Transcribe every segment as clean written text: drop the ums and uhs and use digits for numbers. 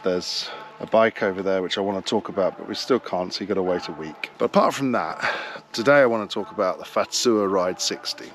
there's a bike over there which I want to talk about, but we still can't, so you've got to wait a week. But apart from that, today I want to talk about the Fazua Ride 60.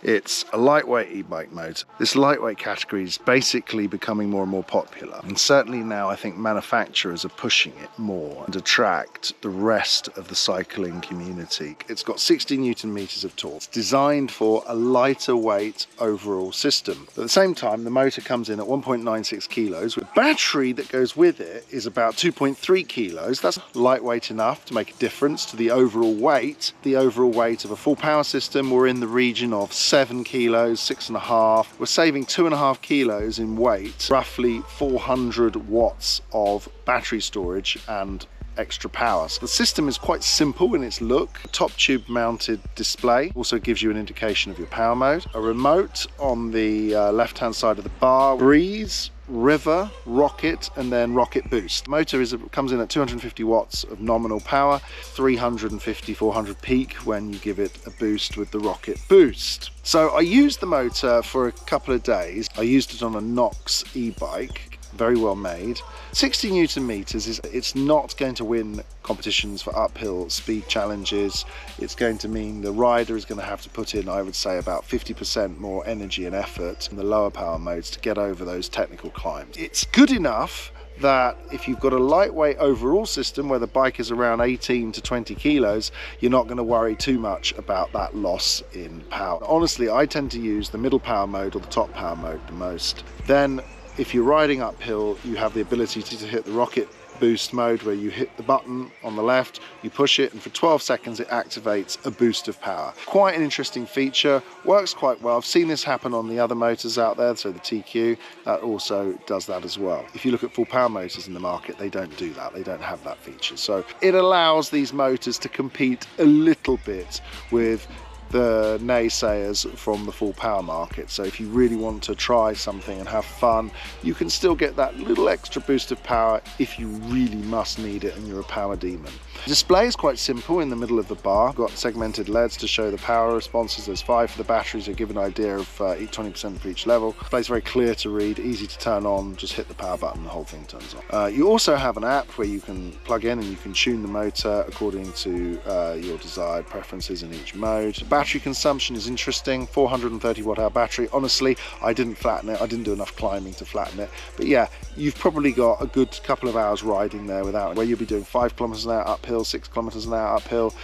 It's a lightweight e-bike motor. This lightweight category is basically becoming more and more popular, and certainly now I think manufacturers are pushing it more and attract the rest of the cycling community. It's got 60 Newton meters of torque. It's designed for a lighter weight overall system. But at the same time, the motor comes in at 1.96 kilos. The battery that goes with it is about 2.3 kilos. That's lightweight enough to make a difference to the overall weight. The overall weight of a full power system, we're in the region of 7 kilos, 6.5. We're saving 2.5 kilos in weight, roughly 400 watts of battery storage and extra power. So the system is quite simple in its look. A top tube mounted display also gives you an indication of your power mode. A remote on the left hand side of the bar. Breeze, River, Rocket, and then Rocket Boost. The motor comes in at 250 watts of nominal power, 350, 400 peak when you give it a boost with the Rocket Boost. So I used the motor for a couple of days. I used it on a Nox e-bike, very well made. 60 Newton meters it's not going to win competitions for uphill speed challenges. It's going to mean the rider is going to have to put in, I would say, about 50% more energy and effort in the lower power modes to get over those technical climbs. It's good enough that if you've got a lightweight overall system where the bike is around 18 to 20 kilos, you're not going to worry too much about that loss in power. Honestly, I tend to use the middle power mode or the top power mode the most. Then if you're riding uphill, you have the ability to hit the Rocket Boost mode where you hit the button on the left, you push it, and for 12 seconds it activates a boost of power. Quite an interesting feature, works quite well. I've seen this happen on the other motors out there, so the TQ, that also does that as well. If you look at full power motors in the market, they don't do that, they don't have that feature. So it allows these motors to compete a little bit with the naysayers from the full power market. So if you really want to try something and have fun, you can still get that little extra boost of power if you really must need it and you're a power demon. The display is quite simple in the middle of the bar. Got segmented LEDs to show the power responses. There's 5 for the batteries to give an idea of 20% for each level. The display's very clear to read, easy to turn on, just hit the power button, the whole thing turns on. You also have an app where you can plug in and you can tune the motor according to your desired preferences in each mode. The battery consumption is interesting, 430 watt hour battery. Honestly, I didn't flatten it, I didn't do enough climbing to flatten it, but yeah, you've probably got a good couple of hours riding there without, where you'll be doing 5 kilometers an hour uphill, 6 kilometers an hour uphill,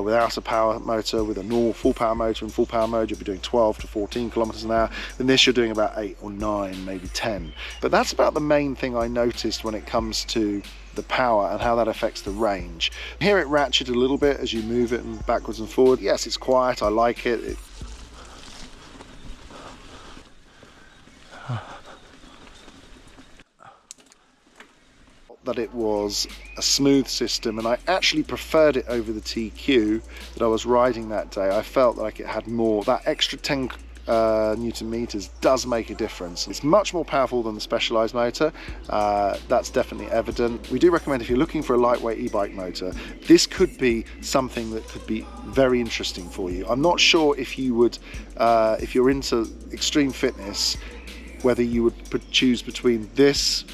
without a power motor. With a normal full power motor and full power mode, you'll be doing 12 to 14 kilometers an hour. In this, you're doing about 8 or 9, maybe 10. But that's about the main thing I noticed when it comes to the power and how that affects the range. Here it ratchets a little bit as you move it backwards and forward. Yes, it's quiet, I like it. That it was a smooth system, and I actually preferred it over the TQ that I was riding that day. I felt like it had more, that extra 10 Newton meters does make a difference. It's much more powerful than the Specialized motor, that's definitely evident. We do recommend, if you're looking for a lightweight e-bike motor, this could be something that could be very interesting for you. I'm not sure if you would, if you're into extreme fitness, whether you would choose between this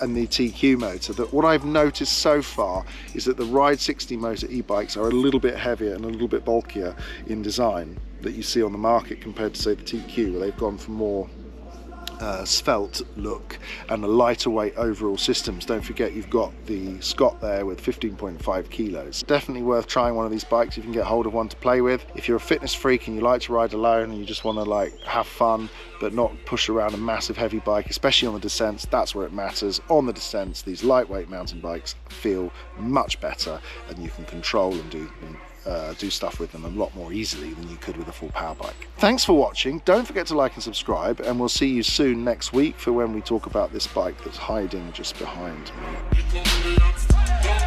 and the TQ motor. That what I've noticed so far is that the Ride 60 motor e-bikes are a little bit heavier and a little bit bulkier in design that you see on the market compared to, say, the TQ, where they've gone for more svelte look and a lighter weight overall systems. Don't forget you've got the Scott there with 15.5 kilos. Definitely worth trying one of these bikes if you can get hold of one to play with. If you're a fitness freak and you like to ride alone and you just want to like have fun but not push around a massive heavy bike, especially on the descents, that's where it matters. On the descents, these lightweight mountain bikes feel much better and you can control and do stuff with them a lot more easily than you could with a full power bike. Thanks for watching. Don't forget to like and subscribe, and we'll see you soon next week for when we talk about this bike that's hiding just behind me.